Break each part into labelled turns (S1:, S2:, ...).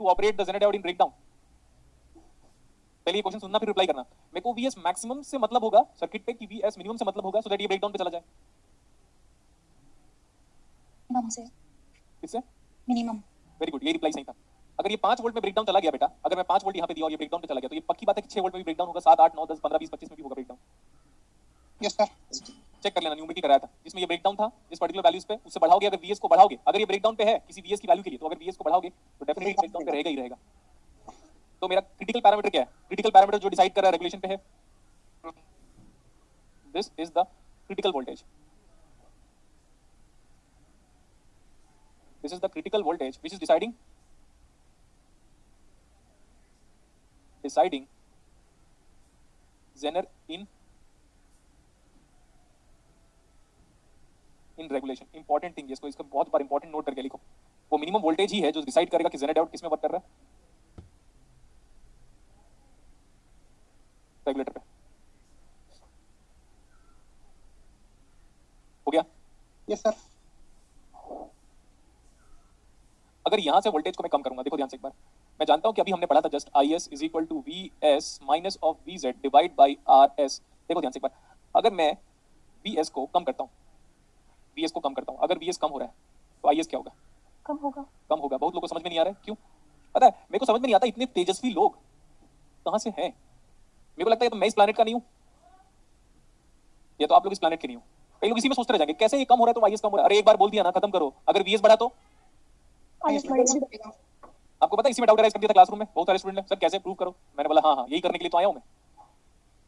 S1: To operate the Zener diode in breakdown? पहले ये question सुनना फिर रिप्लाई करना। मेरे को वीएस मैक्सिमम से मतलब होगा सर्किट पे कि वीएस मिनिमम से मतलब होगा, सो दैट ये ब्रेकडाउन पे चला जाए।
S2: मिनिमम से।
S1: किससे?
S2: मिनिमम।
S1: वेरी गुड, ये रिप्लाई सही था। अगर ये 5 वोल्ट में ब्रेकडाउन चला गया बेटा, अगर मैं 5 वोल्ट यहाँ पे दिया और ये ब्रेकडाउन पे चला गया, तो ये पक्की बात है कि 6 वोल्ट में भी ब्रेकडाउन होगा, 7, 8, 9, 10, 15, 20, 25 में भी होगा ब्रेकडाउन।
S2: Yes sir.
S1: चेक कर लेना, न्यूमेरिकल कराया था जिसमें ये ब्रेकडाउन था, जिस पर्टिकुलर वैल्यूज पे उससे बढ़ाओगे, अगर वीएस को बढ़ाओगे, अगर ये ब्रेकडाउन पे है किसी वीएस की वैल्यू के लिए, तो अगर वीएस को बढ़ाओगे तो डेफिनेटली ब्रेकडाउन पे रहेगा ही रहेगा। तो मेरा क्रिटिकल पैरामीटर क्या है? क्रिटिकल पैरामीटर जो डिसाइड कर रहा है रेगुलेशन पे है, this is the critical voltage. This is the critical voltage which is deciding Zener in regulation. Important thing, इसको इसका बहुत बार इंपॉर्टेंट नोट करके लिखो। वो मिनिमम वोल्टेज ही है जो डिसाइड करेगा कि जेनर डायोड किस में वर्क कर रहा है, रेगुलेटर पे। हो गया?
S2: Yes sir.
S1: अगर यहां से वोल्टेज को मैं कम करूंगा, देखो ध्यान से एक बार, मैं जानता हूं कि अभी हमने पढ़ा था just IS is equal to VS minus of VZ divide by RS। देखो ध्यान से एक बार, अगर मैं VS को कम करता हूं, VS को कम करता हूं, अगर VS कम हो रहा है तो IS क्या होगा?
S2: कम होगा।
S1: कम होगा। बहुत लोगों को समझ में नहीं आ रहा है, क्यों पता है? मेरे को समझ में नहीं आता इतने तेजस्वी लोग कहां से हैं। मेरे को लगता है तो मैं इस प्लैनेट का नहीं हूं, या तो आप लोग इस प्लैनेट के नहीं हो। कई लोग इसी में सोचते रह जाएंगे कैसे ये कम हो रहा है तो IS कम हो रहा है। अरे एक बार बोल दिया ना, खत्म करो। अगर VS बढ़ा तो
S2: IS बढ़ेगा।
S1: आपको पता है इसी में डाउट राइज कर दिया था क्लासरूम में बहुत सारे स्टूडेंट ने, सर कैसे प्रूव करो। मैंने बोला हाँ हाँ यही करने के लिए तो आया हूं मैं।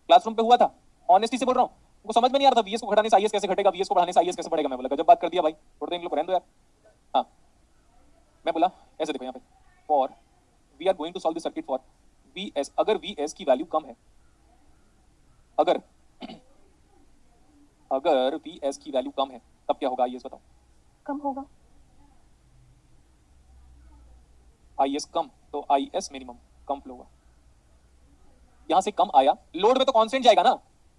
S1: क्लासरूम पे हुआ था, ऑनेस्टी से बोल रहा हूं, उनको समझ में नहीं आ रहा था वीएस को घटाने से IS कैसे घटेगा, वीएस को बढ़ाने से IS कैसे बढ़ेगा। मैं बोला गजब बात कर दिया भाई, थोड़ा देर इन लोग को रहने दो यार। हाँ मैं बोला ऐसे देखो यहाँ पे, for we are going to solve the circuit for VS, अगर VS की वैल्यू कम है, अगर अगर VS की वैल्यू कम है तब क्या होगा IS बताओ?
S2: कम होगा।
S1: IS कम तो IS मिनिमम कम फ्लो होगा। यहां से कम आया, लोड में तो कांस्टेंट जाएगा ना।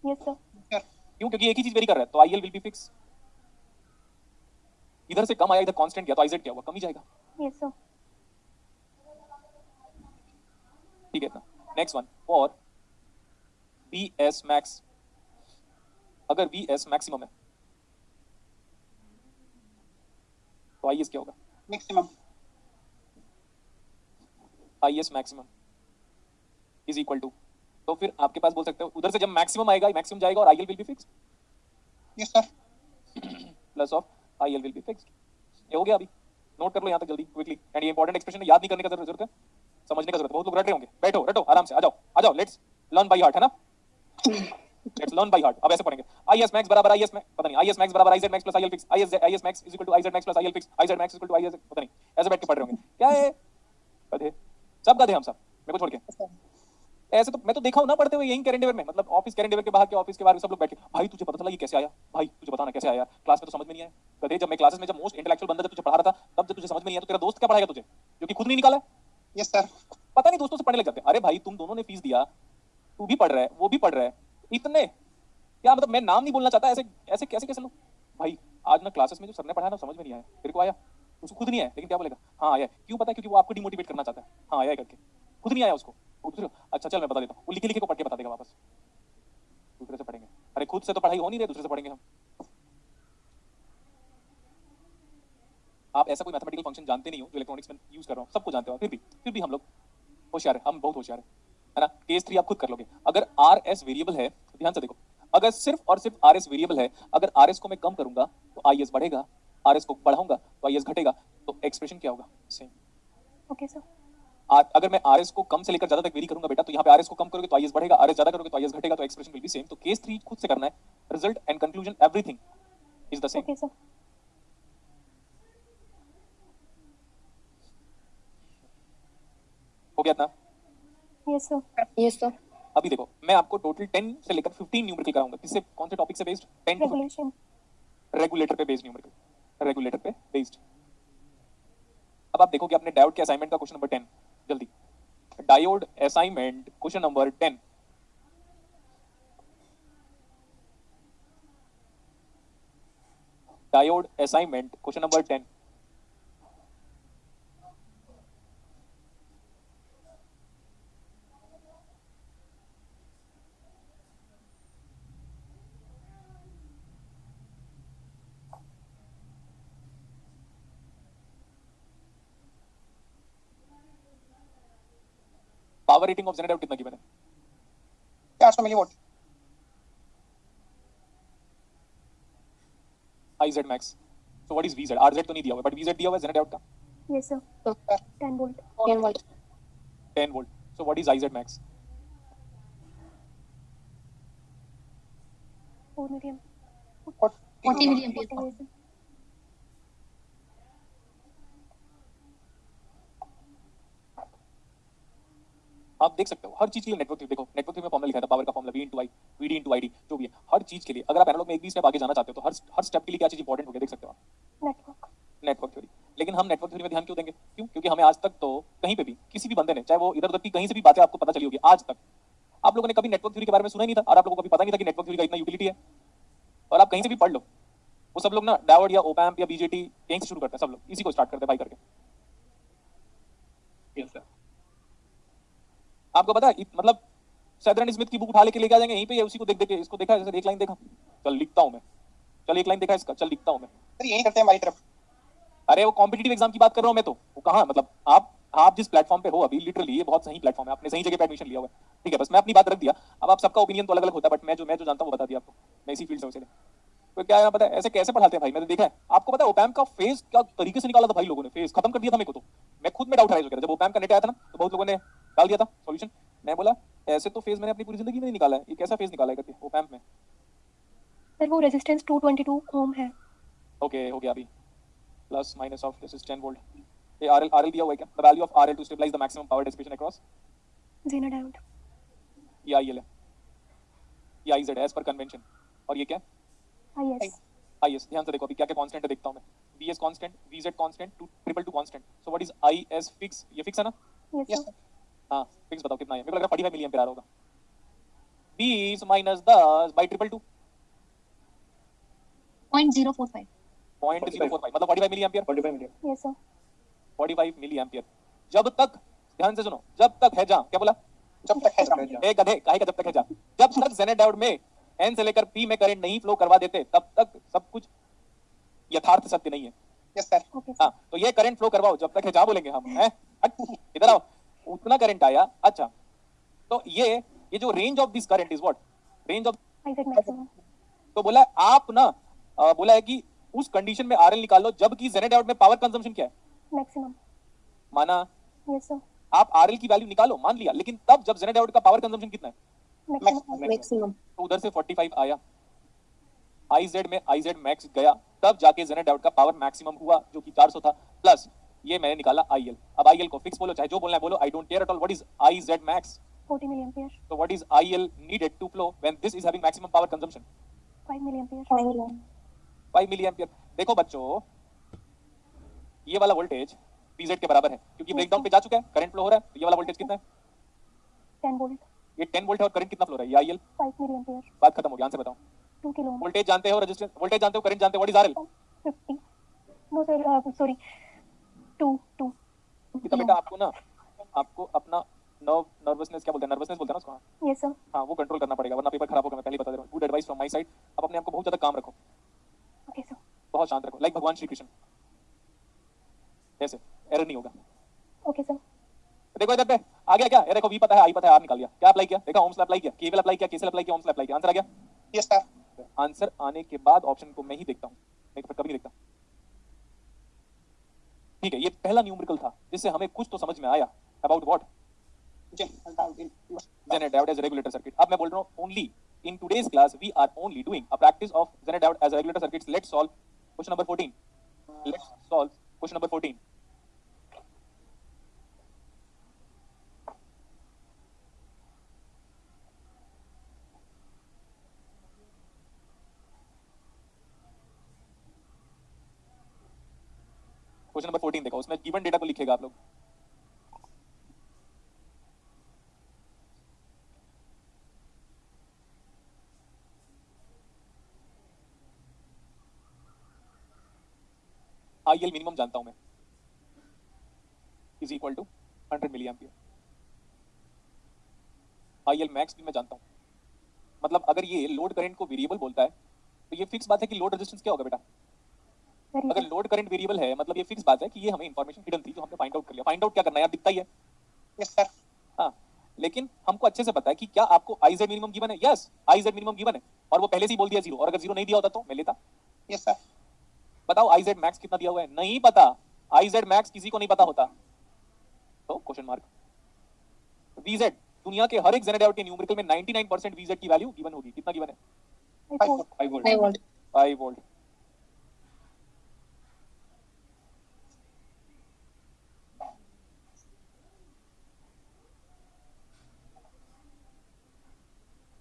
S2: Yes sir.
S1: क्यों? क्योंकि एक ही चीज वेरी कर रहा है, तो IL विल बी फिक्स। इधर से कम आया, इधर कांस्टेंट गया, तो IZ क्या होगा? कम ही जाएगा।
S2: Yes sir.
S1: ठीक है ना। Next one, for VS max, अगर VS मैक्सिमम है तो IS क्या होगा?
S2: Maximum.
S1: IS maximum is equal to, तो फिर आपके पास बोल सकते हो उधर से जब मैक्सिमम आएगा, मैक्सिमम जाएगा और IL will be fixed.
S2: Yes sir.
S1: Plus of IL will be fixed. ये हो गया। अभी नोट कर लो यहाँ तक जल्दी क्विकली, एंड ये इंपॉर्टेंट एक्सप्रेशन है, याद नहीं करने का जरूरत है, समझने का जरूरत है। बहुत लोग रट रहे होंगे, बैठो रटो आराम से, आ जाओ आ जाओ, लेट्स लर्न बाय हार्ट, है ना? Let's learn by heart. अब ऐसे पढ़ेंगे, IS मैक्स बराबर IS मैक्स, पता नहीं, IS मैक्स बराबर IZ max plus IL fix, IS max is equal to IZ max plus IL fix, IZ max is equal to IS, पता नहीं, ऐसे बैठ के पढ़ रहे होंगे। क्या है गधे, सब गधे हम सब, मेरे को छोड़ के। ऐसे तो मैं तो देखा हूं ना पढ़ते हुए यहीं कैरेंडेवर में, मतलब ऑफिस कैरेंडेवर के बाहर के ऑफिस के बाहर सब लोग बैठे, भाई तुझे पता चला ये कैसे आया, भाई तुझे बताना कैसे आया, क्लास में तो समझ में नहीं आया। गधे, जब मैं क्लासेस में जब मोस्ट इंटेलेक्चुअल बंदा जब तुझे पढ़ा रहा था, तब जब तुझे समझ में नहीं आया तो तेरा दोस्त क्या पढ़ाएगा तुझे, जो कि खुद नहीं निकाला है?
S2: Yes sir.
S1: पता नहीं दोस्तों से पढ़ने लग जाते हैं। अरे भाई तुम दोनों ने फीस दिया, तू भी पढ़ रहा है वो भी पढ़ रहा है, इतने क्या मतलब, मैं नाम नहीं बोलना चाहता, ऐसे ऐसे कैसे कैसे लोग। भाई आज ना क्लासेस में जो सर ने पढ़ाया ना समझ में नहीं आया, तेरे को आया? उसको खुद नहीं आया, लेकिन क्या बोलेगा हाँ आया। क्यों? पता है क्योंकि वो आपको डिमोटिवेट करना चाहता है, हाँ आया करके, खुद नहीं आया उसको। अच्छा चल मैं बता देता हूँ, वो लिखे लिखे को पढ़ के बता देगा वापस। दूसरे से पढ़ेंगे, अरे खुद से तो पढ़ाई हो नहीं रही, दूसरे से पढ़ेंगे हम। आप ऐसा कोई मैथमेटिकल फंक्शन जानते नहीं हो जो इलेक्ट्रॉनिक्स में यूज कर रहा हूँ, सबको जानते हो, फिर भी हम लोग होशियार है, हम बहुत होशियार है ना। केस 3 आप खुद कर लोगे। अगर RS वेरिएबल है, ध्यान से देखो, अगर सिर्फ और सिर्फ RS वेरिएबल है, अगर RS को मैं कम करूंगा तो IS बढ़ेगा, RS को बढ़ाऊंगा तो IS घटेगा, तो एक्सप्रेशन क्या होगा? सेम।
S2: Okay sir.
S1: अगर मैं RS को कम से लेकर ज्यादा तक वेरी करूंगा बेटा, तो यहाँ पे RS को कम करोगे तो IS बढ़ेगा, RS ज्यादा करोगे तो IS घटेगा, तो एक्सप्रेशन विल बी सेम। तो केस 3 खुद से करना है, result and conclusion everything is the same.
S2: Okay sir.
S1: हो गया इतना?
S2: Yes sir. Yes sir.
S1: अभी देखो, मैं आपको टोटल 10 से लेकर 15 न्यूमेरिकल कराऊंगा। किससे, कौन से टॉपिक से बेस्ड? 10 टू 15।
S2: रेगुलेशन।
S1: रेगुलेटर पे बेस्ड न्यूमेरिकल, रेगुलेटर पे बेस्ड। अब आप देखोगे अपने डायोड के असाइनमेंट का क्वेश्चन नंबर 10, जल्दी diode assignment question number 10। Diode assignment question number 10। Power rating of zener diode कितना गिवन है?
S2: 400 millivolt.
S1: IZ max. So what is VZ? RZ तो नहीं दिया हुआ, but VZ दिया हुआ है जेनेडाउट का
S2: Yes, sir. 10 volt. 10 volt.
S1: 10 volt. So what is IZ max?
S2: 4 milliamp.
S3: 40 milliampere.
S2: 40 yes, sir.
S1: आप देख सकते हो हर चीज के लिए नेटवर्क थ्योरी, देखो नेटवर्क थ्योरी में फॉर्मूला लिखा था पावर का formula V into I, VD into ID, जो भी है हर चीज के लिए। अगर आप एनालॉग में एक भी स्टेप आगे जाना चाहते हो तो हर स्टेप के लिए क्या चीज इंपॉर्टेंट हो गया देख सकते हो आप,
S2: Network.
S1: Network theory. लेकिन हम नेटवर्क थ्योरी में ध्यान क्यों देंगे? क्यों? क्योंकि हमें आज तक तो कहीं पे भी किसी भी बंदे ने, चाहे वो इधर उधर की कहीं से भी बातें आपको पता चली होगी, आज तक आप लोगों ने कभी नेटवर्क थ्योरी के बारे में सुना ही नहीं था, और आप लोगों को कभी पता नहीं था कि नेटवर्क थ्योरी का इतना यूटिलिटी है। और आप कहीं से भी पढ़ लो, वो सब लोग ना डायोड या ओपैम्प या बीजेटी कहीं से शुरू करते हैं, सब लोग इसी को स्टार्ट करते हैं भाई करके।
S2: Yes, sir.
S1: आपको पता है मतलब सैदरन स्मिथ की बुक उठा लेके लेके आ जाएंगे यहीं पे, उसी को देख देख के इसको देखा जैसे एक लाइन देखा, चल लिखता हूं मैं, चल एक लाइन देखा इसका, चल लिखता हूं मैं।
S2: सर यही करते हैं हमारी तरफ।
S1: अरे वो कॉम्पिटिटिव एग्जाम की बात कर रहा हूं मैं, तो वो कहां मतलब आप जिस प्लेटफॉर्म पे हो अभी, लिटरली ये बहुत सही प्लेटफॉर्म है, आपने सही जगह पे एडमिशन लिया हुआ है, ठीक है। बस मैं अपनी बात रख दिया, अब आप सबका ओपिनियन तो अलग अलग होता है, बट मैं जो जानता हूं वो बता दिया आपको, मैं इसी फील्ड से हूं इसलिए। तो क्या है पता है ऐसे कैसे पढ़ाते हैं भाई, मैंने देखा है। आपको पता है ओपैम्प का फेज क्या तरीके से निकाला था भाई लोगों ने, फेज खत्म कर दिया था मेरे को, तो मैं खुद में डाउट राइज हो गया जब ओपैम्प का नेट आया था ना, तो बहुत लोगों ने डाल दिया था सॉल्यूशन। मैं बोला ऐसे तो फेज मैंने अपनी पूरी जिंदगी में नहीं निकाला है, ये कैसा फेज निकाला है करके ओपैम्प में।
S2: सर वो रेजिस्टेंस 222 ओम है।
S1: ओके हो गया अभी, plus minus of this is 10 volt. ये आरएल दिया हुआ है क्या? The value of RL to stabilise the maximum power dissipation across,
S2: Zener diode.
S1: ये आईएल है, ये आईजेड है एज पर कन्वेंशन, और ये क्या है?
S2: IS.
S1: आईएस। ध्यान से देखो अभी क्या क्या कांस्टेंट है देखता हूं मैं, VS constant, VZ constant, 222 constant. So what is IS fix? ये फिक्स है ना?
S2: Yes, Yes, sir. sir.
S1: हाँ फिक्स बताओ कितना है? मेरे को लग रहा है 45 मिली एम्पीयर आ रहा होगा। 20 माइनस 10 बाई 222
S3: 0.045.
S1: 0.045 मतलब 45 milliampere.
S2: 45 million. Yes, sir.
S1: 45 milliampere. जब तक, ध्यान से सुनो, जब तक है जहां, क्या बोला?
S2: जब तक है जब
S1: ए गधे, काहे का जब तक है जहां? जब तक जेनेट डायोड में एन से लेकर पी में करंट नहीं फ्लो करवा देते तब तक सब कुछ यथार्थ सत्य नहीं है।
S2: Yes, sir.
S3: Okay, sir.
S1: हाँ तो ये करंट फ्लो करवाओ जब तक है जहां बोलेंगे हम, हैं? हट, इधर आओ, उतना करंट आया। अच्छा तो ये जो range of this current is what? Range of,
S2: IZ maximum.
S1: तो बोला आप ना बोला है कि उस कंडीशन में आरएल निकाल लो जबकि जेनेट डायोड में पावर कंजम्पशन क्या है?
S2: Maximum.
S1: माना
S2: Yes, sir.
S1: आप आरएल की वैल्यू निकालो, मान लिया, लेकिन तब जब जेनेट डायोड का पावर कंजम्पशन कितना है?
S2: Maximum.
S3: Maximum.
S1: तो उधर से 45 आया, आईजेड में आईजेड मैक्स गया, तब जाके जेनेट डायोड का पावर मैक्सिमम हुआ जो कि 400 था, प्लस ये मैंने निकाला आईएल। अब आईएल को फिक्स बोलो चाहे जो बोलना है बोलो, I don't care at all. What is IZ max?
S2: 40 milliampere.
S1: So what is IL needed to flow when this is having maximum power consumption?
S2: 5 milliampere.
S1: 5 milliampere. देखो बच्चों ये वाला वोल्टेज VZ के बराबर है क्योंकि ब्रेकडाउन पे जा चुका है, करंट फ्लो हो रहा है, तो ये वाला वोल्टेज कितना है?
S2: 10 volt.
S1: ये 10 वोल्ट है और करंट कितना फ्लो हो रहा है? ये IL।
S2: 5 milliampere.
S1: बात खत्म हो गई, आंसर बताओ।
S2: 2 kilo ohm.
S1: वोल्टेज जानते हो, रेजिस्टेंस वोल्टेज जानते हो, करंट जानते हो, what is RL?
S2: 50. No, sir. Sorry. 2.
S1: कितना बेटा आपको ना, आपको अपना नर्वसनेस क्या बोलते हैं, नर्वसनेस बोलते हैं ना उसको, हाँ।
S2: Yes, sir.
S1: हाँ वो कंट्रोल करना पड़ेगा वरना पेपर खराब होगा, मैं पहले ही बता दे रहा हूँ। Good advice from my side. आप अपने आप को बहुत ज्यादा काम रखो,
S2: Okay, sir.
S1: बहुत शांत रखो, लाइक भगवान श्री कृष्ण, ऐसे एरर नहीं होगा।
S2: Okay, sir.
S1: देखो इधर पे आ गया क्या? ये देखो V पता है, I पता है, R निकाल लिया। क्या अप्लाई किया? देखा, ओम्स अप्लाई किया, केवीएल अप्लाई किया, केसीएल अप्लाई किया, ओम्स अप्लाई किया, आंसर आ गया।
S2: Yes, sir.
S1: आंसर आने के बाद ऑप्शन को मैं ही देखता हूं, मैं तो कभी नहीं देखता। ठीक है, ये पहला न्यूमेरिकल था जिससे हमें कुछ तो समझ में आया about what Zener diode as regulator circuit. अब मैं बोल रहा हूं only in today's class we are only doing a practice of Zener diode as regulator circuits. Let's solve question number 14। Let's solve question number 14। Question number 14 देखो, उसमें given data को लिखेगा आप लोग। आईएल मिनिमम जानता हूं मैं, is equal to 100 milliampere. IL max भी मैं जानता हूं, मतलब अगर ये लोड करंट को वेरिएबल बोलता है तो ये फिक्स बात है कि लोड रेजिस्टेंस क्या होगा बेटा? अगर लोड करंट वेरिएबल है मतलब ये फिक्स बात है कि ये हमें इंफॉर्मेशन हिडन थी जो हमने फाइंड आउट कर लिया। फाइंड आउट क्या करना है यार, दिखता ही है।
S2: Yes, sir.
S1: हाँ, लेकिन हमको अच्छे से पता है कि क्या आपको आई जेड मिनिमम गिवन है। Yes, I Z minimum given है और वो पहले से ही बोल दिया 0, और अगर 0 नहीं दिया होता तो मैं लेता।
S4: Yes sir.
S1: बताओ आई जेड मैक्स कितना दिया हुआ है, नहीं पता। आई जेड मैक्स किसी को नहीं पता होता, तो क्वेश्चन मार्क। वीजेड, दुनिया के हर एक जेनेडाउट के न्यूमेरिकल में 99% वीजेड की वैल्यू गिवन होगी। कितना गिवन है?
S2: 5 वोल्ट।
S4: 5 वोल्ट।
S3: 5 वोल्ट।
S1: 5 वोल्ट।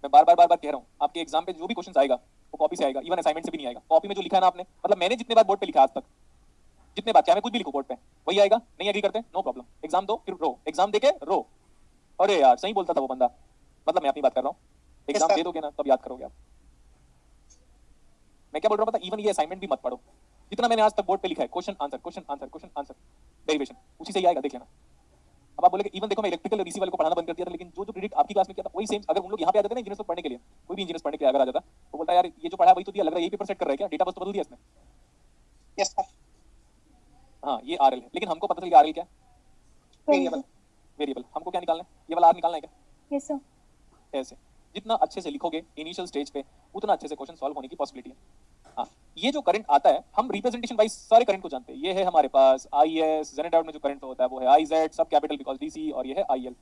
S1: मैं बार बार कह रहा हूँ, आपके एग्जाम पे जो भी क्वेश्चन आएगा वो कॉपी से आएगा, इवन असाइनमेंट से भी नहीं आएगा। कॉपी में जो लिखा है ना आपने, मतलब मैंने जितने बार बोर्ड पे लिखा आज तक, जितने बार, चाहे मैं कुछ भी लिखूं बोर्ड पे, वही आएगा। नहीं एग्री करते, नो प्रॉब्लम, एग्जाम दो फिर रो, एग्जाम देके रो। अरे यार सही बोलता था वो बंदा, मतलब मैं अपनी बात कर रहा हूँ। Exam
S4: sir.
S1: दे दोगे ना तब याद करोगे आप। मैं क्या बोल रहा हूँ पता, इवन ये असाइनमेंट भी मत पढ़ो, जितना मैंने आज तक बोर्ड पे लिखा है, question answer question answer question answer derivation, उसी से ही आएगा, देख लेना। अब आप बोले इवन देखो मैं इलेक्ट्रिकल और डीसी वाले को पढ़ाना बंद कर दिया था, लेकिन जो जो क्रेडिट आपकी क्लास में किया था वही सेम अगर उन लोग यहाँ पे आ जाते ना इंजीनियर्स को पढ़ने के लिए, कोई भी इंजीनियर्स पढ़ने के लिए अगर आ जाता तो बोलता यार ये जो पढ़ा वही तो दिया, लग रहा है यही पेपर सेट कर रहा है क्या, डेटा बस तो बदल दिया इसने।
S4: Yes sir.
S1: हाँ ये आरएल है, लेकिन हमको पता चल गया आरएल क्या
S4: वेरिएबल।
S1: वेरिएबल। हमको क्या निकालना है, ये वाला आर निकालना है क्या?
S2: Yes sir.
S1: ऐसे जितना अच्छे से लिखोगे इनिशियल स्टेज पे उतना अच्छे से क्वेश्चन सॉल्व होने की पॉसिबिलिटी है। हाँ, ये जो करंट आता है हम रिप्रेजेंटेशन वाइज सारे करंट को जानते हैं। ये है हमारे पास आई एस, जेनेडाउट में जो करंट होता है वो है आई जेड, सब कैपिटल बिकॉज डीसी, और ये है आई एल।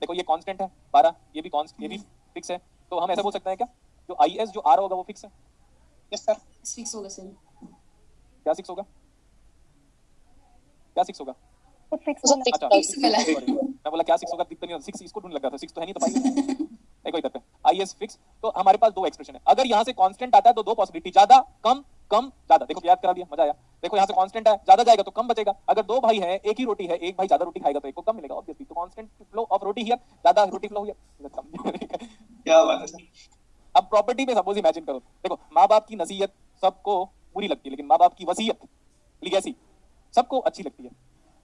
S1: देखो ये कांस्टेंट है 12, ये भी कांस्टेंट, ये भी फिक्स है, तो हम ऐसा बोल सकते हैं क्या जो आई एस जो आ रहा होगा वो फिक्स है?
S4: Yes sir.
S3: फिक्स होगा सर।
S1: क्या 6 होगा, क्या 6 होगा?
S2: तो फिक्स
S3: सब
S2: वाला।
S1: अच्छा
S3: फिक्स वाला।
S1: sorry, मैं बोला क्या 6 होगा, दिखता नहीं, 6 इसको ढूंढ लगा था, 6 तो है नहीं, तो 5 देखो इधर पे आई एस फिक्स। तो हमारे पास दो एक्सप्रेशन है, अगर यहाँ से कांस्टेंट आता है तो दो पॉसिबिलिटी, ज्यादा कम कम ज्यादा। देखो याद करा दिया, मजा आया। देखो यहाँ से कांस्टेंट है, ज्यादा जाएगा तो कम बचेगा। अगर दो भाई है, एक ही रोटी है, एक भाई ज्यादा रोटी खाएगा तो एक को कम मिलेगा ऑब्वियसली। तो constant flow of roti here, ज्यादा रोटी फ्लो हियर कम।
S4: क्या बात है सर।
S1: अब प्रॉपर्टी में सपोज इमेजिन करो, देखो माँ बाप की नसीहत सबको बुरी लगती है, लेकिन माँ बाप की वसीयत लीगेसी सबको अच्छी लगती है।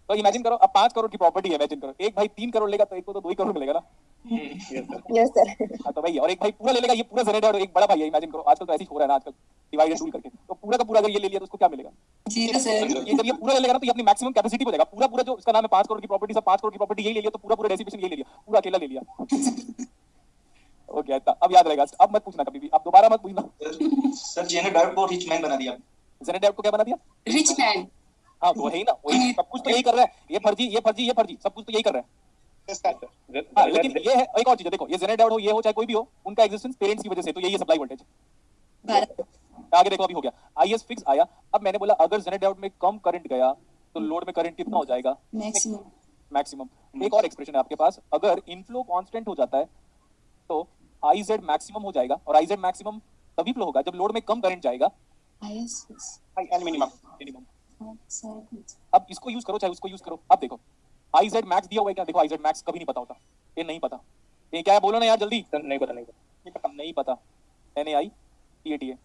S1: तो इमेजिन करो अब 5 करोड़ की प्रॉपर्टी है, इमेजिन करो एक भाई 3 करोड़ लेगा तो एक को तो 2 ही करोड़ मिलेगा ना।
S3: Yes sir.
S1: हाँ तो भाई, और एक भाई पूरा ले लेगा, ये पूरा जेनेरेटर, एक बड़ा भाई है, इमेजिन करो आजकल तो ऐसे ही हो रहा है ना, आजकल डिवाइड एंड रूल करके, तो पूरा का पूरा अगर ये ले लिया तो उसको क्या मिलेगा?
S3: Zero sir.
S1: ये जब ये पूरा ले लेगा ना तो ये अपनी मैक्सिमम कैपेसिटी हो जाएगा। पूरा पूरा जो इसका नाम है 5 करोड़ की प्रॉपर्टी, सब 5 करोड़ की प्रॉपर्टी यही ले लिया, तो पूरा पूरा डेसिपेशन यही ले लिया, पूरा अकेला ले लिया। ओके अब याद रहेगा, अब मत पूछना कभी भी, अब दोबारा मत पूछना।
S4: सर जेनेडाउट को रिच मैन बना दिया।
S1: जेनेरेटर को क्या बना दिया?
S3: Rich man.
S1: हाँ तो वही ना, वही सब कुछ तो यही कर रहा है, ये फर्जी ये फर्जी ये फर्जी, सब कुछ तो यही कर रहा है।
S4: Yes sir.
S1: हाँ, लेकिन ये है एक और चीज है, देखो ये जेनेरेटर हो, ये हो चाहे कोई भी हो, उनका एग्जिस्टेंस पेरेंट्स की वजह से, तो यही है सप्लाई वोल्टेज। आगे देखो अभी हो गया आईएस फिक्स आया। अब मैंने बोला अगर जेनेरेटर में कम करंट गया तो लोड में करंट कितना हो जाएगा?
S3: मैक्सिमम।
S1: मैक्सिमम। एक और एक्सप्रेशन है आपके पास, अगर इनफ्लो कांस्टेंट हो जाता है तो आई जेड मैक्सिमम हो जाएगा, और आई जेड मैक्सिमम तभी फ्लो होगा जब लोड में कम करंट जाएगा।
S3: IS fix.
S4: I L minimum.
S1: Minimum.
S3: Sir.
S1: अब इसको यूज करो चाहे उसको यूज करो। अब देखो आई जेड मैक्स दिया हुआ है क्या? देखो आई जेड मैक्स कभी नहीं पता होता, ये नहीं पता। ये क्या है बोलो ना यार जल्दी।
S4: सर नहीं पता
S1: नहीं पता। NAI TATA।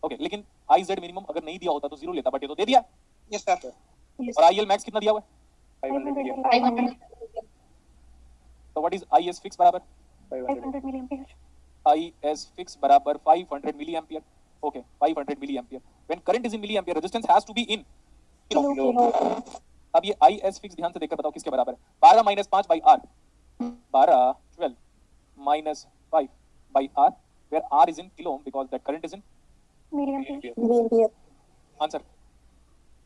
S1: ओके, लेकिन आई जेड मिनिमम अगर नहीं दिया होता तो 0 लेता, बट ये तो दे दिया।
S4: Yes sir.
S1: और IL मैक्स कितना दिया हुआ है?
S2: 500
S1: तो व्हाट इज IS फिक्स बराबर?
S2: 500 मिली एम्पीयर।
S1: IS फिक्स बराबर 500 milliampere. Okay 500 milliampere. When current is in milliampere resistance has to be in kilo. अब ये IS फिक्स ध्यान से देखकर बताओ किसके बराबर है? 12 minus 5 by R, 12 12 minus 5 by R, where R is in kilo ohm because that current is in
S2: milliampere.
S1: Answer.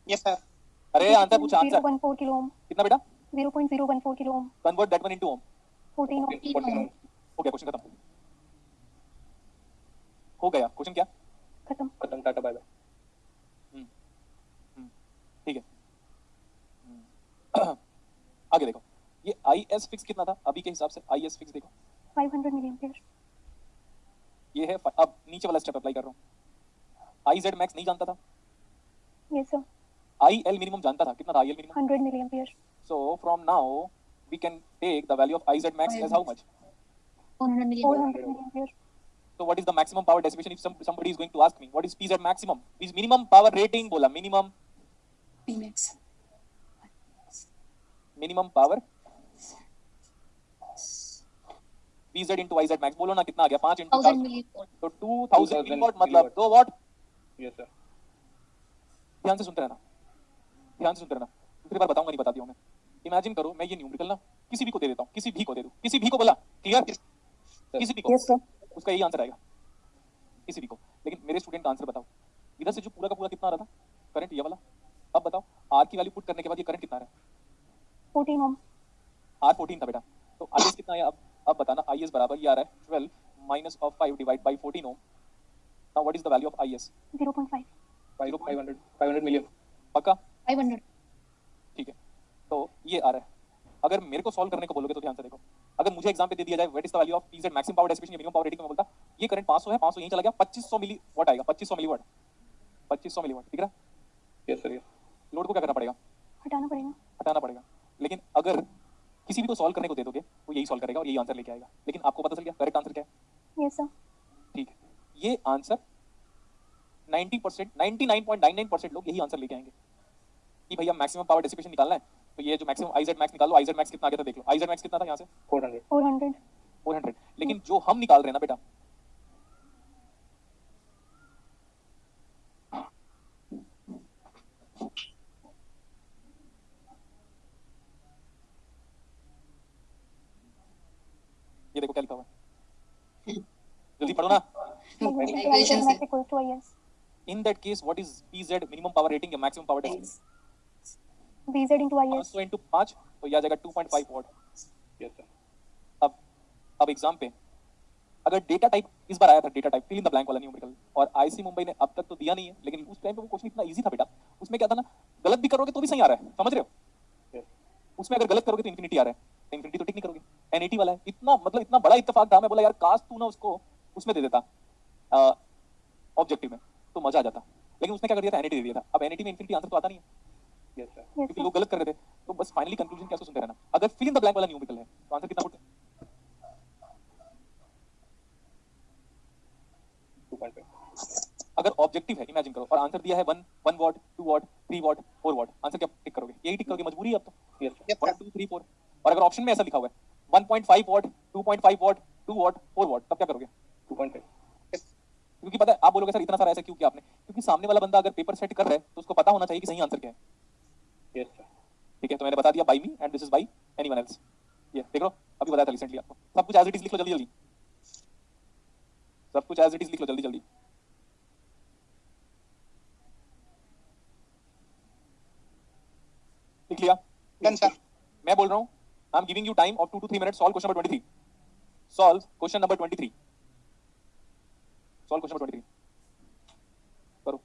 S4: Yes sir.
S1: अरे आंसर पूछा, आंसर
S2: 0.14 किलो ओम।
S1: कितना बेटा?
S2: 0.014 kilo ohm.
S1: Convert that one into ohm.
S2: 14 ohm.
S1: हो गया question खत्म। हो गया question, क्या
S2: खत्म।
S4: खत्म, टाटा बाय बाय।
S1: ठीक है। आगे देखो ये IS फिक्स कितना था अभी के हिसाब से? IS फिक्स देखो
S2: 500 मिली एम्पीयर।
S1: ये है। अब नीचे वाला स्टेप अप्लाई कर रहा हूँ। IZ मैक्स नहीं जानता था,
S2: यस सर।
S1: IL मिनिमम जानता था। कितना था IL minimum?
S2: 100 milliampere.
S1: So from now we can take the value of IZ max as how much?
S3: 400 million.
S2: 400 milliampere.
S1: So what is the maximum power dissipation? If somebody is going to ask me what is PZ maximum, is minimum power rating बोला, minimum
S3: पीमैक्स।
S1: power PZ into IZ max बोलो ना, कितना आ गया? 5 into
S3: 1000 million.
S1: तो 2000 kilowatt मतलब 2 वाट।
S4: Yes sir.
S1: ध्यान से सुनते रहना, ध्यान से सुनते रहना। दूसरी बार बताऊंगा नहीं, बताती हूँ मैं। इमेजिन करो मैं ये न्यूमेरिकल ना किसी भी को दे देता हूँ, किसी भी को दे दूं, किसी भी को बोला, क्लियर? किसी भी को,
S2: यस सर,
S1: उसका यही आंसर आएगा, किसी भी को। लेकिन मेरे स्टूडेंट का आंसर बताओ, इधर से जो पूरा का पूरा कितना आ रहा था करंट, ये वाला। अब बताओ आर की वैल्यू पुट करने के बाद ये करंट कितना आ रहा है?
S2: 14 ओम,
S1: आर 14 था बेटा, तो आई एस कितना आया? अब बताना, आई एस बराबर ये आ रहा है 12 minus of 5 divide by 14 ohm. Now what is the value of I S?
S2: 0.5,
S4: 500 million.
S1: पक्का?
S3: 500.
S1: ठीक है, तो ये आ रहा है। अगर मेरे को सॉल्व करने को बोलोगे तो ध्यान से देखो, अगर मुझे एग्जाम पे दे दिया जाए what is the value of PZ maximum power dissipation या मिनिमम पावर रेटिंग, में बोलता ये करंट 500 है, 500 यहीं चला गया, 2500 मिली वाट आएगा, 2500 मिली वाट, 2500 मिली वाट, ठीक है?
S4: Yes, sir. Yes.
S1: लोड को क्या करना पड़ेगा?
S2: हटाना पड़ेगा।
S1: हटाना पड़ेगा। लेकिन अगर किसी भी को सॉल्व करने को दे दोगे वो यही सॉल्व करेगा और यही आंसर लेके आएगा। लेकिन आपको पता चल गया करेक्ट आंसर क्या है?
S2: यस सर,
S1: ठीक है, ये आंसर 90%, 99.99% लोग यही आंसर लेके आएंगे कि भैया मैक्सिमम पावर डिसिपेशन निकालना है, तो ये जो मैक्सिमम आईजेड मैक्स निकालो, आईजेड मैक्स कितना आ गया था देख लो, आईजेड मैक्स कितना था यहाँ से?
S4: 400.
S2: 400,
S1: 400। लेकिन जो हम निकाल रहे हैं ना बेटा, ये देखो क्या लिखा हुआ है, जल्दी पढ़ो ना।
S3: Equations
S2: max equal to IS,
S1: in that case what is PZ minimum power rating या maximum power dissipation?
S2: BZ into IS,
S1: 500 into 5 तो ये आ जाएगा 2.5 वॉट।
S4: Yes, sir.
S1: अब एग्जाम पे अगर डेटा टाइप इस बार आया था, data type fill in the blank वाला न्यूमेरिकल, और आईसी मुंबई ने अब तक तो दिया नहीं है, लेकिन उस टाइम पे वो क्वेश्चन इतना इजी था बेटा, उसमें क्या था ना, गलत भी करोगे तो भी सही आ रहा है, समझ रहे हो?
S4: Yes.
S1: उसमें अगर गलत करोगे तो इन्फिनिटी आ रहा है, इन्फिनिटी तो टिक नहीं करोगे, एनईटी वाला है। इतना मतलब इतना बड़ा इत्तेफाक था, मैं बोला यार काश तू ना उसको उसमें दे देता ऑब्जेक्टिव में, तो मजा आ जाता। लेकिन उसने क्या कर दिया था, एनईटी दे दिया था। अब एनईटी में इन्फिनिटी आंसर तो आता नहीं है,
S4: Yes, sir.
S2: यस
S1: क्योंकि
S2: सर,
S1: लोग गलत कर रहे थे। तो बस फाइनली कंक्लूजन क्या सुनते रहना, अगर फिल इन द ब्लैंक वाला न्यूमेरिकल है तो आंसर कितना पुट?
S4: 2.5.
S1: अगर ऑब्जेक्टिव है, इमेजिन करो, और आंसर दिया है 1 what, 2 what, 3 what, 4 what, answer क्या टिक करोगे? यही टिक करोगे, मजबूरी है अब तो।
S4: Yes, sir. Yes,
S1: 1 2 3 4। और अगर ऑप्शन में ऐसा लिखा हुआ है 1.5 वॉट, 2.5 वॉट, 2 वॉट, 4 वॉट, तब क्या करोगे?
S4: 2.5.
S1: क्योंकि पता है, आप बोलोगे सर इतना सारा ऐसा क्यों किया आपने? क्योंकि सामने वाला बंदा अगर पेपर सेट कर रहा है तो उसको पता होना चाहिए कि सही आंसर क्या है।
S4: Yes, sir.
S1: ठीक है, तो मैंने बता दिया by me and this is by anyone else. ये देख लो, अभी बताया था रिसेंटली आपको। सब कुछ एज इट इज लिख लो जल्दी जल्दी, सब कुछ एज इट इज लिख लो जल्दी जल्दी। लिख लिया?
S4: Done, sir.
S1: मैं बोल रहा हूँ, I am giving you time of 2 to 3 minutes, solve question number 23। Solve question number 23, solve question number 23 करो।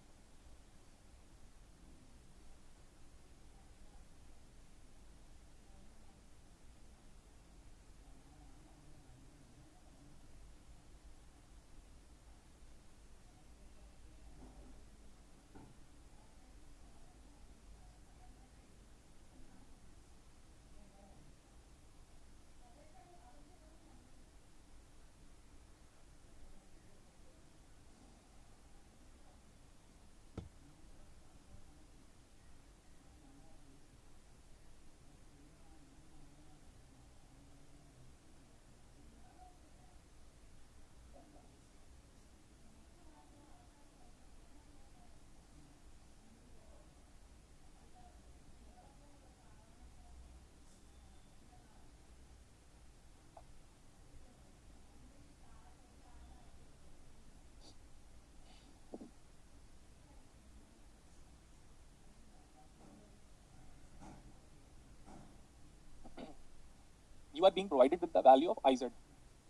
S1: You are being provided with the value of IZ.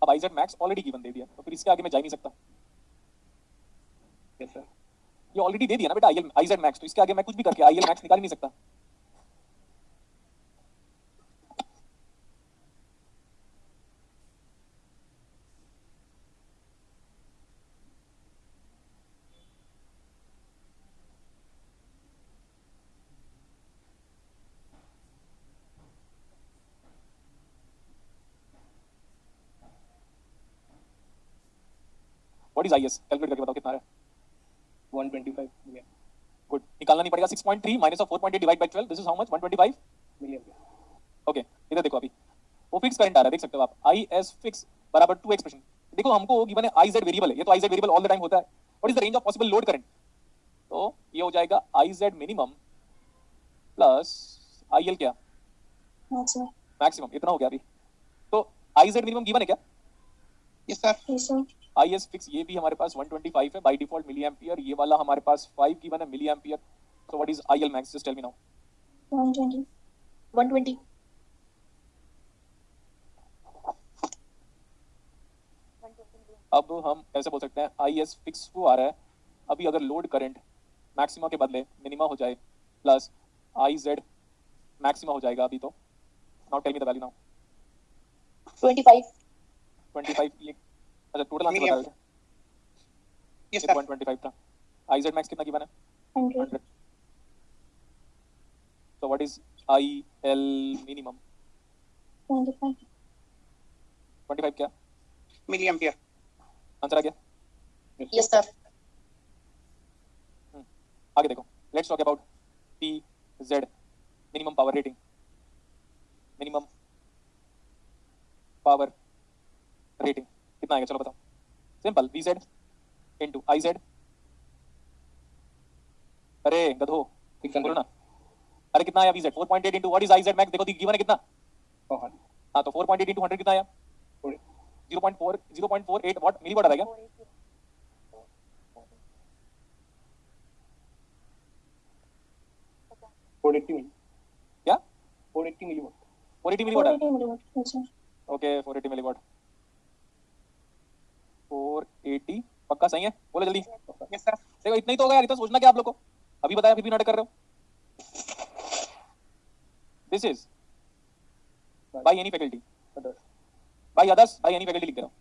S1: अब IZ max already given दे दिया, तो फिर इसके आगे मैं जा ही नहीं सकता।
S4: Yes, sir.
S1: ये ऑलरेडी दे दिया ना बेटा IZ max, तो इसके आगे मैं कुछ भी करके IL max निकाल ही नहीं सकता। What is IS? कैलकुलेट करके बताओ कितना है?
S4: 125 million.
S1: गुड, निकालना नहीं पड़ेगा। 6.3 minus of 4.8 divide by 12, this is how much? 125
S4: Million.
S1: Okay. इधर देखो, अभी वो फिक्स करंट आ रहा है, देख सकते हो आप, IS फिक्स बराबर 2 एक्सप्रेशन। देखो हमको गिवन है IZ वेरिएबल है, ये तो IZ variable all the time होता है। What is the range of possible load current? तो ये हो जाएगा IZ मिनिमम प्लस IL क्या?
S3: Not sir.
S1: मैक्सिमम इतना हो गया अभी। तो आई जेड मिनिमम गिवन है क्या?
S4: Yes, sir.
S2: Yes, sir.
S1: I S fix ये भी हमारे पास 125 है बाय डिफॉल्ट मिली एम्पियर, ये वाला हमारे पास 5 गिवन है milliampere. So what is I L max, just tell me now.
S2: 120.
S3: 120.
S1: अब हम ऐसे बोल सकते हैं आई एस फिक्स को आ रहा है, अभी अगर लोड करंट मैक्सिमा के बदले मिनिमा हो जाए प्लस आई जेड मैक्सिमा हो जाएगा अभी, तो now tell me the value now.
S3: 25.
S1: 25 ये अच्छा टोटल आंसर
S4: Milliamp.
S1: बता रहे थे।
S4: Yes,
S1: ये
S4: sir.
S1: 125 था। आई जेड मैक्स कितना गिवन है?
S2: 100.
S1: 100। So what is IL minimum?
S2: 25.
S1: 25 क्या
S4: Milliampere.
S1: आंसर आ गया?
S3: Yes, sir.
S1: आगे देखो, let's talk about PZ minimum power rating. Minimum power rating कितना आएगा चलो बताओ। Simple, VZ into IZ। अरे गधो बोलो ना। अरे कितना आया VZ? 4.8 into what is IZ max, देखो गिवन है कितना। हाँ तो 4.8 इनटू 100 कितना आया? 0.48 व्हाट मिली वाट आ गया।
S4: 480 मिली।
S1: क्या?
S4: 480 मिलीवाट।
S1: 480 मिली वाट।
S2: 480 milliwatt. Yes, sir.
S1: ओके 480 मिली वाट। 480 पक्का सही है? बोलो जल्दी।
S4: Yes, sir.
S1: देखो इतना ही तो होगा यार, इतना सोचना क्या आप लोग को? अभी बताया फिर भी नाटक कर रहे हो। This is by any faculty, by others, by any faculty लिख दे रहा हूं।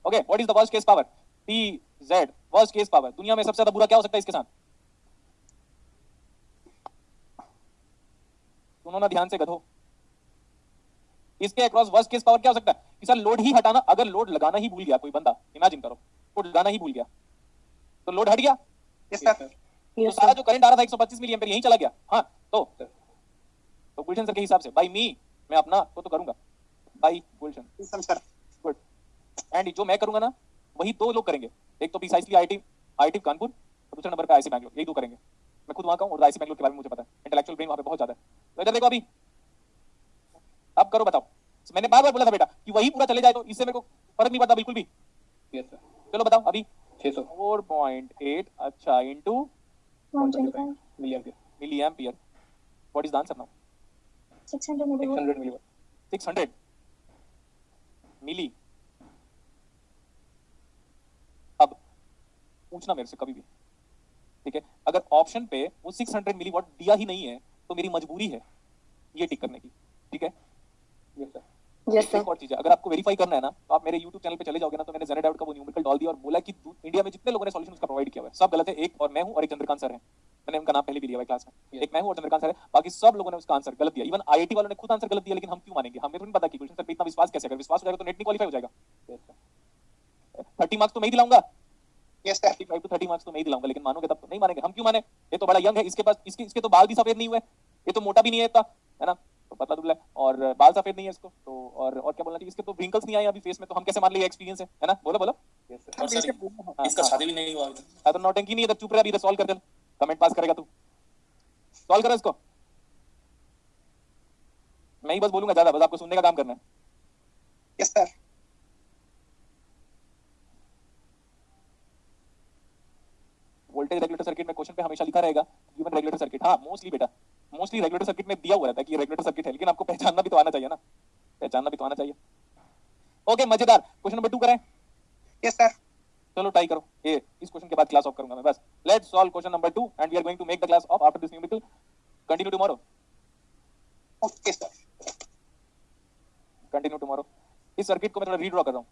S1: Okay what is the worst case power? PZ worst case power. दुनिया में सबसे ज्यादा बुरा क्या हो सकता है इसके साथ? सुनो ना ध्यान से गधो, इसके अक्रॉस वर्स्ट केस पावर क्या हो सकता है? कि सर लोड ही हटाना, अगर लोड लगाना ही भूल गया कोई बंदा, इमेजिन करो लोड लगाना ही भूल गया, तो लोड हट गया,
S4: Yes, sir.
S1: तो
S2: Yes,
S1: सारा
S2: sir.
S1: जो करंट आ रहा था 125 मिली एम्पीयर यहीं चला गया। हाँ तो गुलशन सर के हिसाब से बाय मी, मैं अपना को तो करूंगा by Gulshan,
S4: Yes, sir.
S1: Good. And जो मैं करूंगा ना वही दो लोग करेंगे, एक तो प्रिसाइसली आईटी कानपुर और दूसरे नंबर पे आईसी बैंगलोर, यही दो करेंगे। मैं खुद वहां का हूं और आईसी बैंगलोर के बारे में मुझे पता है, इंटेलेक्चुअल ब्रेन वहां पे बहुत ज्यादा है। तो इधर देखो अभी, अब करो बताओ। मैंने बार बार बोला था बेटा कि वही पूरा चले जाए तो इससे मेरे को फर्क नहीं पड़ता बिल्कुल भी।
S4: Yes, sir.
S1: चलो बताओ अभी
S4: 600
S1: 4.8 अच्छा into
S2: 125.
S4: Milliampere.
S1: Milliampere, what is the answer now?
S2: 600 milliwatt.
S4: 600 milliwatt.
S1: 600 milli. अब पूछना मेरे से कभी भी, ठीक है, अगर ऑप्शन पे वो 600 मिलीवाट दिया ही नहीं है तो मेरी मजबूरी है ये टिक करने की, ठीक है।
S4: Yes, sir.
S2: Yes, sir.
S1: एक और चीज है, अगर आपको वेरीफाई करना है ना तो आप मेरे YouTube चैनल पे चले जाओगे ना, तो मैंने जेनेडाउट का वो न्यूमेरिकल डाल दिया और बोला कि इंडिया में जितने लोगों ने सॉल्यूशन उसका प्रोवाइड किया हुआ है सब गलत है, एक और मैं हूं और एक चंद्रकांत सर हैं, मैंने उनका नाम पहले भी लिया हुआ है क्लास में। एक मैं हूं और चंद्रकांत सर है, बाकी सब लोगों ने उसका आंसर गलत दिया। इवन आईआईटी वालों ने खुद आंसर गलत दिया, लेकिन हम क्यों मानेंगे? हमें तो नहीं पता कि गुलशन सर पे इतना विश्वास कैसे, अगर विश्वास हो जाएगा तो नेट नहीं क्वालिफाई हो जाएगा।
S4: Yes, sir.
S1: 30 मार्क्स तो मैं ही दिलाऊंगा,
S4: Yes, sir.
S1: 35 to 30 मार्क्स तो मैं ही दिलाऊंगा, लेकिन मानोगे तब तो नहीं मानेंगे। हम क्यों माने? ये तो बड़ा यंग है, इसके पास इसके तो बाल भी सफेद नहीं हुए, ये तो मोटा भी नहीं है इतना, है ना, तो पतला दुबला है और बाल सफेद नहीं है इसको, तो और क्या बोलना चाहिए, इसके तो रिंकल्स नहीं आए अभी फेस में, तो हम कैसे मान लिए एक्सपीरियंस है ना? बोलो बोलो।
S4: Yes, sir.
S5: और सर इसका शादी भी नहीं हुआ अभी तक।
S1: तो नौटंकी नहीं है, तो चुप रह, अभी सॉल्व कर दे, कमेंट पास करेगा तू, सॉल्व करो इसको। मैं ही बस बोलूंगा ज्यादा, बस आपको सुनने का काम करना है।
S4: Yes, sir.
S1: Voltage regulator circuit में क्वेश्चन पे हमेशा लिखा रहेगा गिवन रेगुलेटर सर्किट। हाँ मोस्टली बेटा, मोस्टली रेगुलेटर सर्किट में दिया हुआ रहता है कि रेगुलेटर सर्किट है, लेकिन आपको पहचानना भी तो आना चाहिए ना, पहचानना भी तो आना चाहिए। ओके मजेदार। क्वेश्चन नंबर 2 करें?
S4: Yes, sir.
S1: चलो ट्राई करो, ये इस क्वेश्चन के बाद क्लास ऑफ करूंगा मैं बस। Let's solve question number 2 and we are going to make the class off after this numerical. Continue tomorrow,
S4: Okay, sir.
S1: Continue tomorrow. इस सर्किट को मैं थोड़ा रीड्रॉ कर रहा हूँ,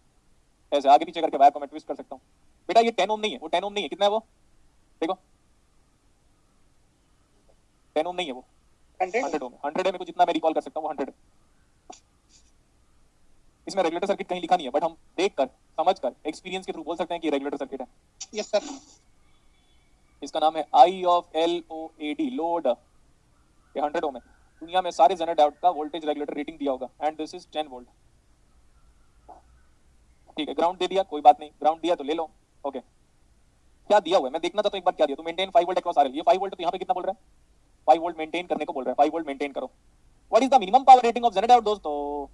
S1: ऐसे आगे पीछे करके वायर को मैं ट्विस्ट कर सकता हूँ। बेटा ये 10 ओम नहीं है, वो 10 ओम नहीं है, कितना है वो देखो, 10 ओम नहीं है वो,
S4: 100.
S1: 100 ओम है। 100 है, मेरे को जितना मैं रिकॉल कर सकता हूँ वो 100 है। इसमें रेगुलेटर सर्किट कहीं लिखा नहीं है, बट हम देख कर समझ कर एक्सपीरियंस के थ्रू बोल सकते हैं कि रेगुलेटर सर्किट है।
S4: Yes, sir.
S1: इसका नाम है आई ऑफ LOAD, लोड। ये 100 ओम है। दुनिया में सारे जेनेडाउट का वोल्टेज रेगुलेटर रेटिंग दिया होगा एंड दिस इज 10 वोल्ट। ठीक है, ग्राउंड दे दिया, कोई बात नहीं, ग्राउंड दिया तो ले लो। ओके क्या दिया हुआ है मैं देखना चाहता हूं एक बार, क्या दिया तो मेंटेन 5 वोल्ट अक्रॉस आरएल, ये 5 वोल्ट तो यहाँ पे कितना बोल रहा है 5 वोल्ट मेंटेन करने को बोल रहे हैं, 5 वोल्ट मेंटेन करो। What is the minimum power rating of generator दोस्तों?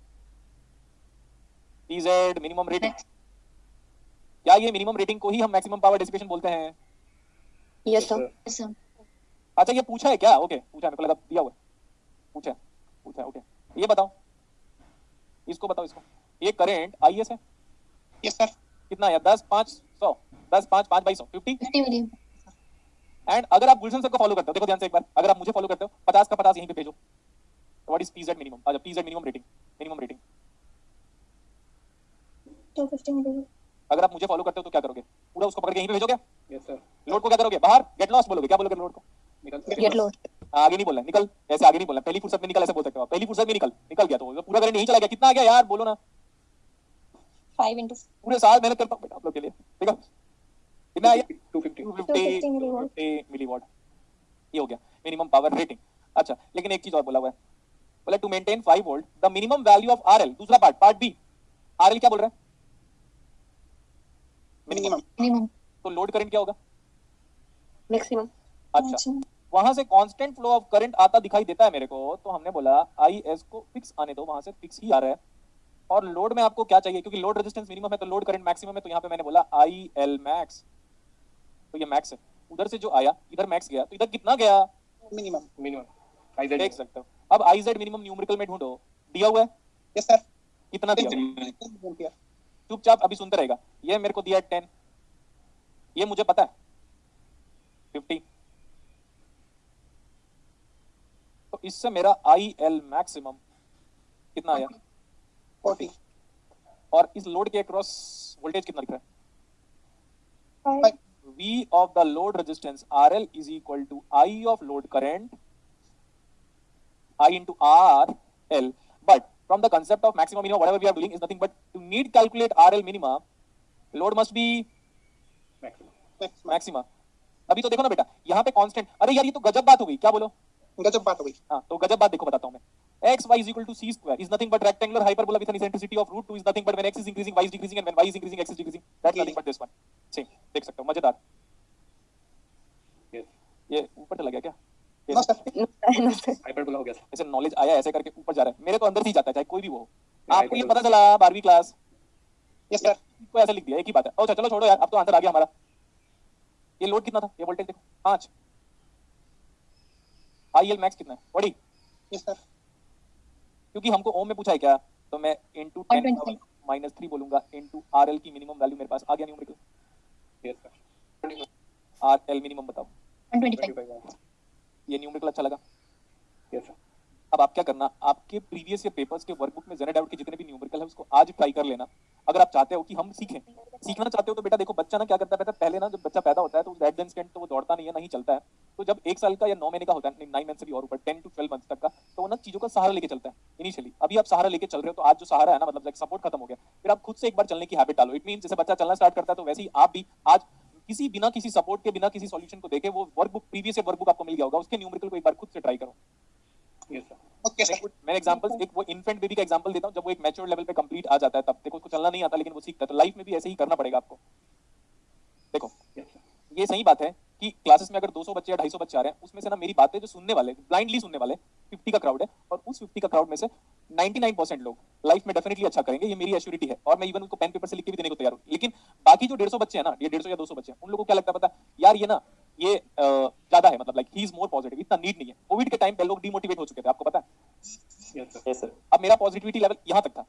S1: PZ minimum rating. क्या ये मिनिमम रेटिंग को ही हम मैक्सिमम पावर डिसिपेशन बोलते हैं?
S2: Yes sir.
S3: Yes, sir.
S1: अच्छा ये पूछा है क्या? ओके पूछा है, मेरे को लगा दिया हुआ है। पूछा है ओके। ये बताओ, इसको बताओ, इसको ये करंट आईएस है
S4: Yes, sir.
S1: कितना है? 10 5 100, 10 5 5 बाई 100 50।
S3: 50 million.
S1: एंड अगर आप गुलशन सर को फॉलो करते हो, देखो ध्यान से एक बार, अगर आप मुझे फॉलो करते हो 50 का 50 यहीं पे भेजो। What is PZ minimum? अच्छा PZ minimum rating, minimum rating.
S2: 250 million.
S1: अगर आप मुझे फॉलो करते हो तो क्या करोगे? पूरा उसको पकड़ के यहीं पे भेजोगे?
S5: Yes sir.
S1: लोड को क्या करोगे? बाहर गेट लॉस्ट बोलोगे? क्या बोलोगे लोड को?
S2: Get lost.
S1: आगे नहीं बोलना, निकल, ऐसे आगे नहीं बोलना, पहली फुर्सत में निकल ऐसे बोल सकते हो आप। पहली फुर्सत में निकल गया तो पूरा करंट यहीं चला गया। कितना आ गया यार बोलो ना?
S2: 5 into
S1: पूरे साल मेहनत करता हूं बेटा आप लोग के लिए, ठीक है? कितना आया?
S5: 250
S2: 250 milliwatt.
S1: 250 मिलीवाट। ये हो गया मिनिमम पावर रेटिंग। अच्छा लेकिन एक चीज और बोला हुआ है, बोला to maintain 5 volt the minimum value of RL. दूसरा पार्ट बी, आरएल क्या बोल रहा है?
S4: Minimum.
S3: Minimum.
S1: तो लोड करंट क्या होगा?
S2: maximum.
S1: अच्छा
S3: Maximum.
S1: वहां से कांस्टेंट फ्लो ऑफ करंट आता दिखाई देता है मेरे को, तो हमने बोला आई एस को फिक्स आने दो, वहां से फिक्स ही आ रहा है। और लोड में आपको क्या चाहिए? क्योंकि लोड रेजिस्टेंस मिनिमम है तो लोड करंट मैक्सिमम है, तो यहाँ पे मैंने बोला आई एल मैक्स, तो ये मैक्स है। उधर से जो आया इधर मैक्स गया, तो इधर कितना गया?
S4: Minimum.
S5: मिनिमम
S1: देख सकते हो। अब आई जेड मिनिमम न्यूमेरिकल में ढूंढो, दिया हुआ है
S4: Yes, sir.
S1: कितना दिया
S4: 10
S1: हुआ है?
S4: million.
S1: चुपचाप अभी सुनते रहेगा। ये मेरे को दिया है 10, ये मुझे पता है 50, तो इससे मेरा आई एल मैक्सिमम कितना आया?
S4: 40.
S1: और इस लोड के अक्रॉस वोल्टेज कितना लिख रहा है?
S2: 5.
S1: V of the load resistance RL is equal to I of load current I into RL. But from the concept of maximum minimum, whatever we are doing is nothing but to need calculate RL minima, load must be
S5: maximum
S1: maxima. अभी तो देखो ना बेटा, यहाँ पे constant. अरे यार ये तो गजब बात हो गई, क्या बोलो?
S4: गजब बात हो गई।
S1: हाँ तो गजब बात देखो, बताता हूँ मैं। x y is equal to c square is nothing but rectangular hyperbola with an eccentricity of root 2 is nothing but when x is increasing y is decreasing and when y is increasing x is decreasing. That's nothing but this one. Same, देख सकते हो, मजेदार।
S5: Yes
S1: ये ऊपर चला गया क्या?
S4: No, sir.
S2: No sir.
S5: Hyperbola हो गया सर।
S1: ऐसे नॉलेज आया ऐसे करके ऊपर जा रहा है, मेरे तो अंदर से ही जाता है चाहे कोई भी वो हो।
S5: हाँ,
S1: आपको ये
S5: बिल्कुल।
S1: पता चला 12वीं क्लास
S4: Yes, sir.
S1: को ऐसे लिख दिया, एक ही बात है। अच्छा चलो छोड़ो यार, अब तो आंसर आ गया हमारा। ये लोड कितना था? ये वोल्टेज देखो 5, आई एल मैक्स कितना है? बड़ी,
S4: Yes, sir.
S1: क्योंकि हमको ओम में पूछा है क्या, तो मैं इनटू 10
S3: 125.
S1: माइनस 3 बोलूंगा इनटू आरएल की मिनिमम वैल्यू मेरे पास आ गया numerical.
S5: Yes sir.
S1: RL minimum बताओ।
S3: 125.
S1: ये न्यूमेरिकल अच्छा लगा?
S5: Yes sir.
S1: अब आप क्या करना, आपके प्रीवियस ईयर पेपर्स के वर्कबुक में जेनेडाउट के जितने भी न्यूमेरिकल है उसको आज ट्राई कर लेना। अगर आप चाहते हो कि हम सीखें, सीखना चाहते हो तो बेटा देखो, बच्चा ना क्या करता है पहले ना, जब बच्चा पैदा होता है तो दैट देन स्टैंड तो वो दौड़ता नहीं है, नहीं चलता है। तो जब 1 साल का या 9 महीने का होता है, 9 मंथ से भी और ऊपर 10 to 12 मंथ तक का, तो वो ना चीजों का सहारा लेके चलता है इनिशियली। अभी आप सहारा लेके चल रहे हो, तो आज जो सहारा है ना, मतलब सपोर्ट खत्म हो गया, फिर आप खुद से एक बार चलने की हैबिट डालो। इट मीन जैसे बच्चा चलना स्टार्ट करता है, तो वैसे ही आप भी आज किसी बिना किसी सपोर्ट के, बिना किसी सॉल्यूशन को देखे, वो वर्कबुक प्रीवियस ईयर वर्कबुक आपको मिल गया होगा, उसके न्यूमेरिकल को एक बार खुद से ट्राई करो।
S5: Yes sir.
S4: Okay, sir.
S1: मैं एग्जांपल्स, एक वो इन्फेंट बेबी का एग्जांपल देता हूं, जब वो एक मैच्योर लेवल पे कंप्लीट आ जाता है, तब देखो उसको चलना नहीं आता लेकिन वो सीखता है। तो लाइफ में भी ऐसे ही करना पड़ेगा आपको। देखो
S5: यस सर।
S1: ये सही बात है कि क्लासेस में अगर 200 बच्चे या 250 बच्चे आ रहे हैं, उसमें से ना मेरी बातें जो सुनने वाले, ब्लाइंडली सुनने वाले 50 का क्राउड है, और उस 50 का क्राउड में से 99% लोग लाइफ में डेफिनेटली अच्छा करेंगे, ये मेरी एश्योरिटी है। और मैं इवन उनको पेन पेपर से लिख के भी देने को तैयार हूं। लेकिन बाकी जो 150 बच्चे हैं ना, ये 150 या 200 बच्चे हैं, उन लोगों को क्या लगता है पता है? यार ये ना, ये ज्यादा है, मतलब like he is more positive, इतना नीड नहीं है। कोविड के टाइम पे लोग डिमोटिवेट हो चुके थे, आपको पता है।
S5: Yes sir.
S1: अब मेरा पॉजिटिविटी लेवल यहाँ तक था,